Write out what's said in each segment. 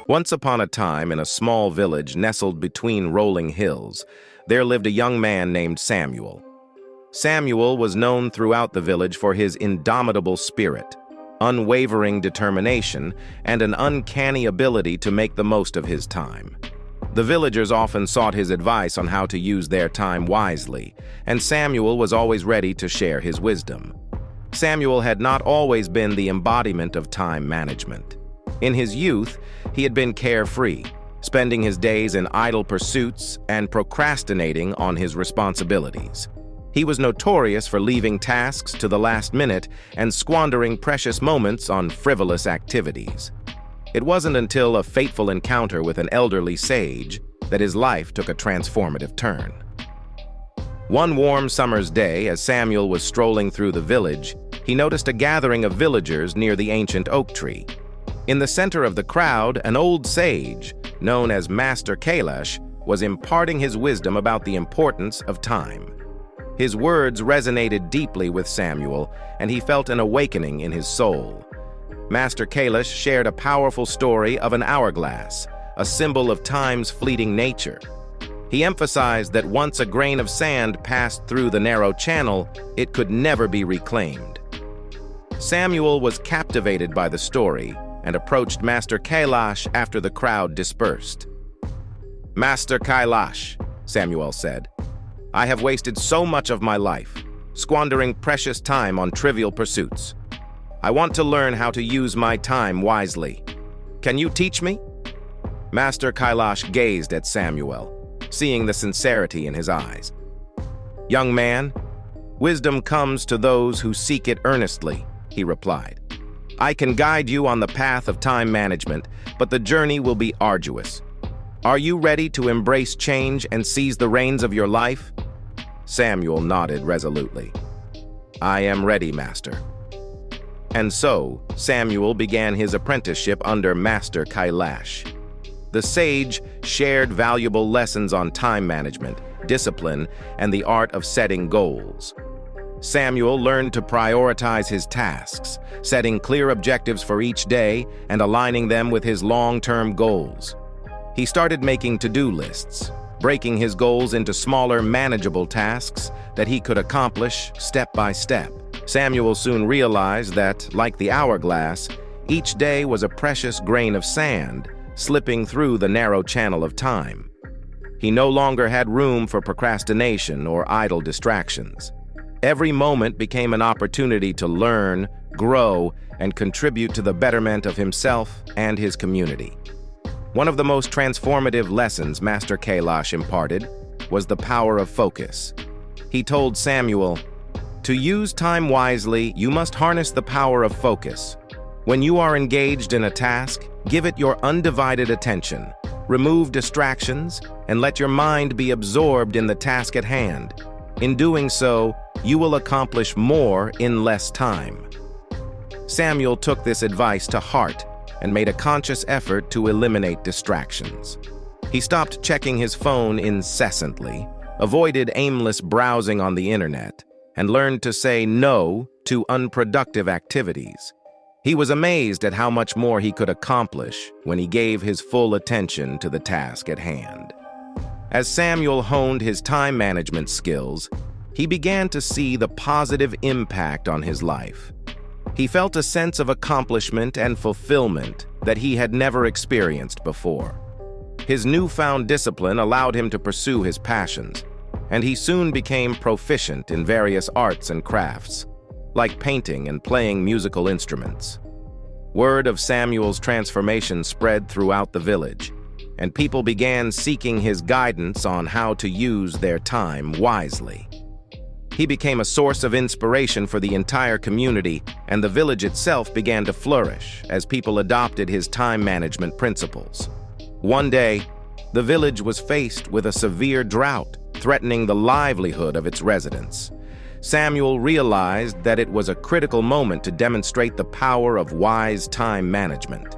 Once upon a time, in a small village nestled between rolling hills, there lived a young man named Samuel. Samuel was known throughout the village for his indomitable spirit, unwavering determination, and an uncanny ability to make the most of his time. The villagers often sought his advice on how to use their time wisely, and Samuel was always ready to share his wisdom. Samuel had not always been the embodiment of time management. In his youth, he had been carefree, spending his days in idle pursuits and procrastinating on his responsibilities. He was notorious for leaving tasks to the last minute and squandering precious moments on frivolous activities. It wasn't until a fateful encounter with an elderly sage that his life took a transformative turn. One warm summer's day, as Samuel was strolling through the village, he noticed a gathering of villagers near the ancient oak tree. In the center of the crowd, an old sage, known as Master Kailash, was imparting his wisdom about the importance of time. His words resonated deeply with Samuel, and he felt an awakening in his soul. Master Kailash shared a powerful story of an hourglass, a symbol of time's fleeting nature. He emphasized that once a grain of sand passed through the narrow channel, it could never be reclaimed. Samuel was captivated by the story and approached Master Kailash after the crowd dispersed. "Master Kailash," Samuel said, "I have wasted so much of my life, squandering precious time on trivial pursuits. I want to learn how to use my time wisely. Can you teach me?" Master Kailash gazed at Samuel, seeing the sincerity in his eyes. "Young man, wisdom comes to those who seek it earnestly," he replied. "I can guide you on the path of time management, but the journey will be arduous. Are you ready to embrace change and seize the reins of your life?" Samuel nodded resolutely. "I am ready, Master." And so, Samuel began his apprenticeship under Master Kailash. The sage shared valuable lessons on time management, discipline, and the art of setting goals. Samuel learned to prioritize his tasks, setting clear objectives for each day and aligning them with his long-term goals. He started making to-do lists, breaking his goals into smaller, manageable tasks that he could accomplish step by step. Samuel soon realized that, like the hourglass, each day was a precious grain of sand slipping through the narrow channel of time. He no longer had room for procrastination or idle distractions. Every moment became an opportunity to learn, grow, and contribute to the betterment of himself and his community. One of the most transformative lessons Master Kailash imparted was the power of focus. He told Samuel, "To use time wisely, you must harness the power of focus. When you are engaged in a task, give it your undivided attention. Remove distractions and let your mind be absorbed in the task at hand. In doing so, you will accomplish more in less time." Samuel took this advice to heart and made a conscious effort to eliminate distractions. He stopped checking his phone incessantly, avoided aimless browsing on the internet, and learned to say no to unproductive activities. He was amazed at how much more he could accomplish when he gave his full attention to the task at hand. As Samuel honed his time management skills, he began to see the positive impact on his life. He felt a sense of accomplishment and fulfillment that he had never experienced before. His newfound discipline allowed him to pursue his passions, and he soon became proficient in various arts and crafts, like painting and playing musical instruments. Word of Samuel's transformation spread throughout the village, and people began seeking his guidance on how to use their time wisely. He became a source of inspiration for the entire community, and the village itself began to flourish as people adopted his time management principles. One day, the village was faced with a severe drought, threatening the livelihood of its residents. Samuel realized that it was a critical moment to demonstrate the power of wise time management.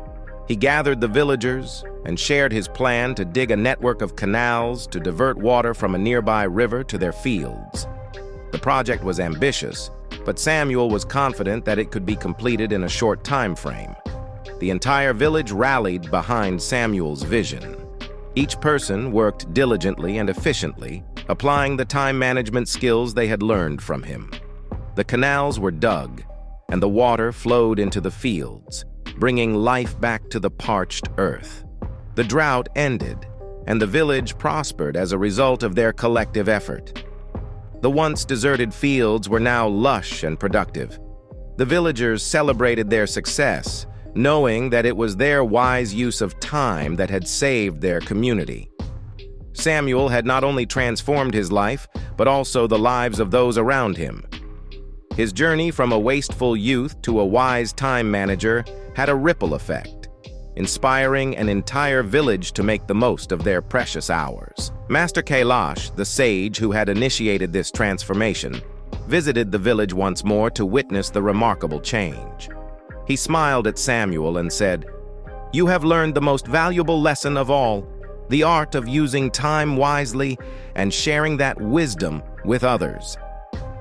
He gathered the villagers and shared his plan to dig a network of canals to divert water from a nearby river to their fields. The project was ambitious, but Samuel was confident that it could be completed in a short time frame. the entire village rallied behind Samuel's vision. Each person worked diligently and efficiently, applying the time management skills they had learned from him. The canals were dug, and the water flowed into the fields, bringing life back to the parched earth. The drought ended, and the village prospered as a result of their collective effort. The once deserted fields were now lush and productive. The villagers celebrated their success, knowing that it was their wise use of time that had saved their community. Samuel had not only transformed his life, but also the lives of those around him. His journey from a wasteful youth to a wise time manager had a ripple effect, inspiring an entire village to make the most of their precious hours. Master Kailash, the sage who had initiated this transformation, visited the village once more to witness the remarkable change. He smiled at Samuel and said, "You have learned the most valuable lesson of all, the art of using time wisely and sharing that wisdom with others.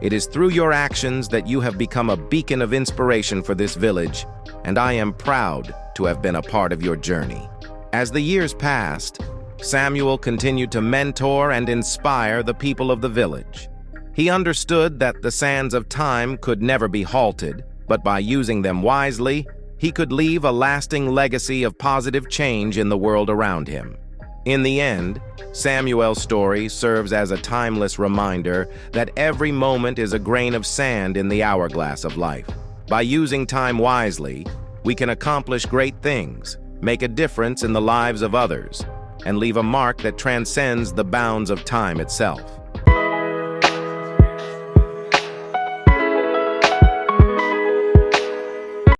It is through your actions that you have become a beacon of inspiration for this village, and I am proud to have been a part of your journey." As the years passed, Samuel continued to mentor and inspire the people of the village. He understood that the sands of time could never be halted, but by using them wisely, he could leave a lasting legacy of positive change in the world around him. In the end, Samuel's story serves as a timeless reminder that every moment is a grain of sand in the hourglass of life. By using time wisely, we can accomplish great things, make a difference in the lives of others, and leave a mark that transcends the bounds of time itself.